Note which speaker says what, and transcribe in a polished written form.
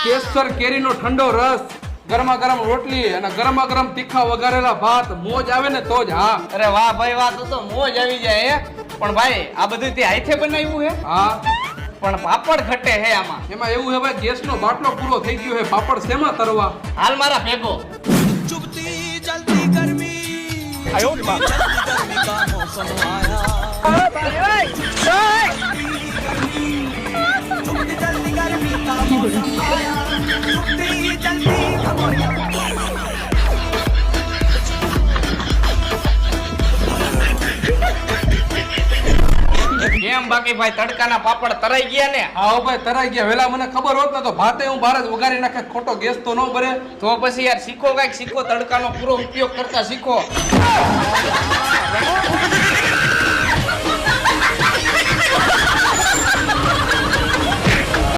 Speaker 1: કેસર કેરીનો ઠંડો રસ, ગરમા ગરમ રોટલી અને ગરમા ગરમ તીખા વઘારેલા ભાત, મોજ આવે ને તો જ. હા
Speaker 2: અરે વાહ ભાઈ વાહ, તો મોજ આવી જાય હે. પણ ભાઈ આ બધું તે હાથે બનાવ્યું હે?
Speaker 1: હા
Speaker 2: પણ પાપડ ઘટે હે આમાં.
Speaker 1: એમાં એવું હે ભાઈ, ગેસનો બાટલો પૂરો થઈ ગયો હે, પાપડ શેમાં તરવા?
Speaker 2: હાલ મારા ભેગો.
Speaker 3: चुभती जलती गर्मी जलती गर्मी का मौसम आया चुभती जलती गर्मी का मौसम आया चुभती जलती
Speaker 2: કેમ બાકી ભાઈ તડકાના પાપડ તરાઈ ગયા ને?
Speaker 1: હા ભાઈ તરાઈ ગયા. વેલા મને ખબર હોત ને તો ભાતે હું બહાર જ વઘારી નાખે, ખોટો ગેસ તો ન ભરે.
Speaker 2: તો પછી યાર શીખો, કાંઈક શીખો, તડકાનો પૂરો ઉપયોગ કરતા શીખો.